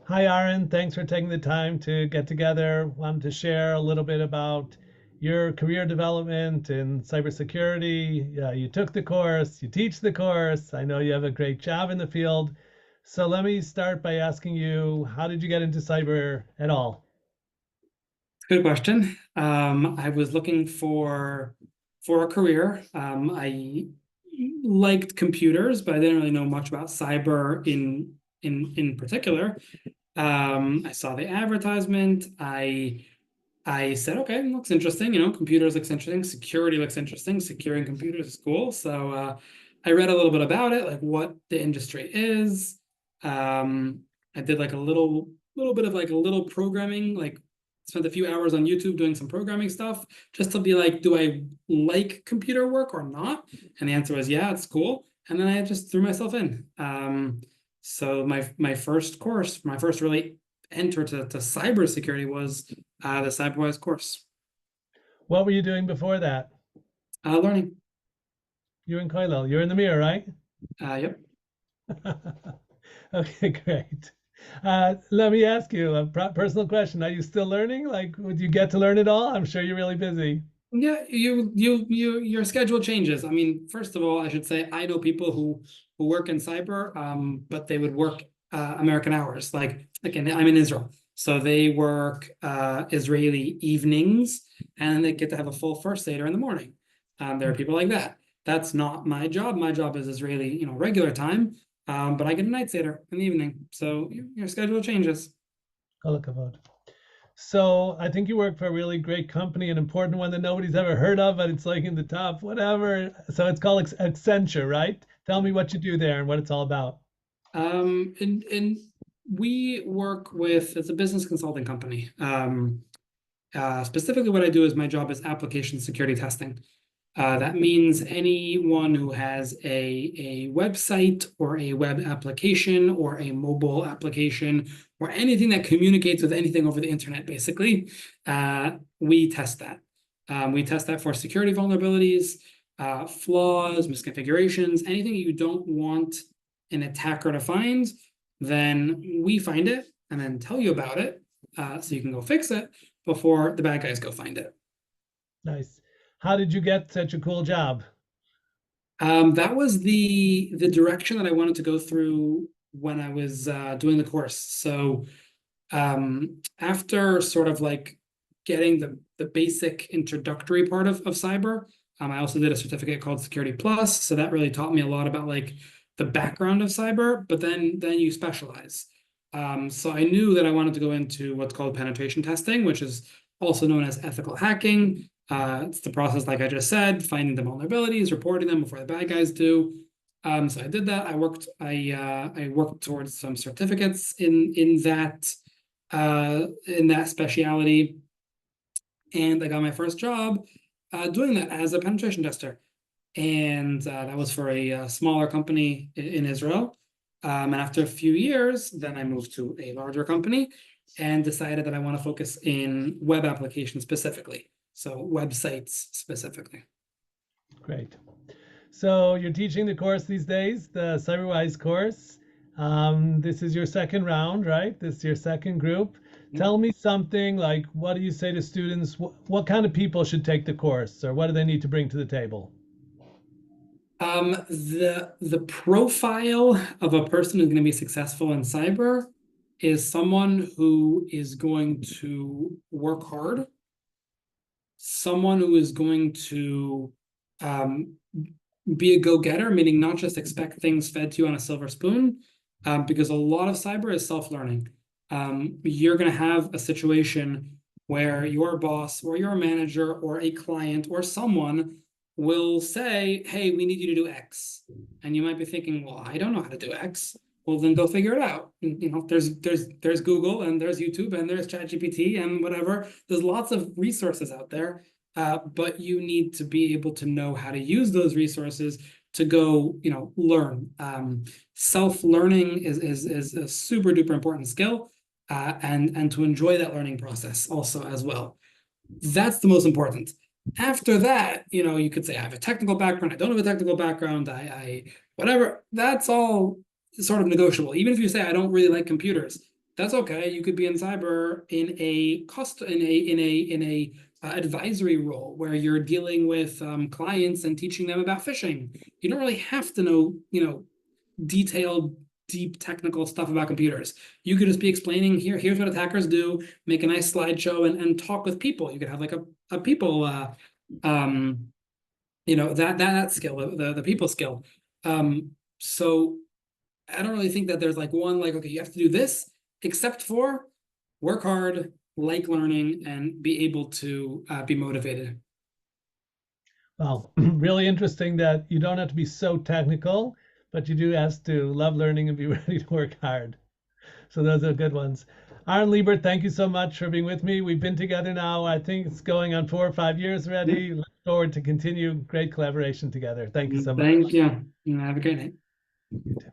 Hi, Aaron. Thanks for taking the time to get together. Wanted to share a little bit about your career development in cybersecurity. You took the course, you teach the course. I know you have a great job in the field. So let me start by asking you, how did you get into cyber at all? Good question. I was looking for a career. I liked computers, but I didn't really know much about cyber in particular. I saw the advertisement. I said, okay, looks interesting. Computers looks interesting. Security looks interesting. Securing computers is cool. So I read a little bit about it, like what the industry is. Um, I did like a little bit of like a little programming, like spent a few hours on YouTube doing some programming stuff just to be like, do I like computer work or not? And the answer was, yeah, it's cool. And then I just threw myself in. So my first course, my first really enter to cybersecurity was the CyberWise course. What were you doing before that? Learning. You and Kylo, you're in the mirror, right? Yep. Okay, great. Let me ask you a personal question. Are you still learning? Like, would you get to learn it all? I'm sure you're really busy. Yeah, your schedule changes. I mean, first of all, I should say I know people who work in cyber, but they would work American hours. Like again, I'm in Israel, so they work Israeli evenings, and they get to have a full first Seder in the morning. There are people like that. That's not my job. My job is Israeli, regular time. But I get a night Seder in the evening, so your schedule changes. Kol hakavod. So I think you work for a really great company, an important one that nobody's ever heard of, but it's like in the top, whatever. So it's called Accenture, right? Tell me what you do there and what it's all about. And we work with it's a business consulting company. Specifically, what I do is my job is application security testing. That means anyone who has a website or a web application or a mobile application or anything that communicates with anything over the internet, basically, we test that. We test that for security vulnerabilities, flaws, misconfigurations, anything you don't want an attacker to find, then we find it and then tell you about it so you can go fix it before the bad guys go find it. Nice. How did you get such a cool job? That was the direction that I wanted to go through when I was doing the course. So after sort of like getting the basic introductory part of cyber, I also did a certificate called Security Plus. So that really taught me a lot about like the background of cyber, but then you specialize. So I knew that I wanted to go into what's called penetration testing, which is also known as ethical hacking. It's the process, like I just said, finding the vulnerabilities, reporting them before the bad guys do. So I did that. I worked towards some certificates in that speciality, and I got my first job doing that as a penetration tester. And that was for a smaller company in Israel. And after a few years, then I moved to a larger company and decided that I want to focus in web applications specifically. So websites specifically. Great. So you're teaching the course these days, the CyberWise course. This is your second round, right? This is your second group. Tell me something like, what do you say to students? What kind of people should take the course, or what do they need to bring to the table? The profile of a person who's going to be successful in cyber is someone who is going to work hard, someone who is going to um, be a go-getter, meaning not just expect things fed to you on a silver spoon, because a lot of cyber is self-learning. You're going to have a situation where your boss or your manager or a client or someone will say, hey, we need you to do X. And you might be thinking, well, I don't know how to do X. Well, then go figure it out. There's Google and there's YouTube and there's ChatGPT and whatever. There's lots of resources out there, but you need to be able to know how to use those resources to go, learn. Self-learning is a super duper important skill, and to enjoy that learning process also as well. That's the most important. After that, you could say I have a technical background, I don't have a technical background, I whatever. That's all sort of negotiable. Even if you say I don't really like computers, That's okay. You could be in cyber in a cost in a advisory role where you're dealing with clients and teaching them about phishing. You don't really have to know, detailed, deep technical stuff about computers. You could just be explaining here's what attackers do, make a nice slideshow and talk with people. You could have like a people um that skill, the people skill. So I don't really think that there's like one like, okay, you have to do this, except for work hard, like learning, and be able to be motivated. Well, really interesting that you don't have to be so technical, but you do have to love learning and be ready to work hard. So those are good ones. Aaron Liebert, thank you so much for being with me. We've been together now, I think it's going on 4 or 5 years Yeah. already. Look forward to continue great collaboration together. Thank you so much. Thank you. Have a great night. You too.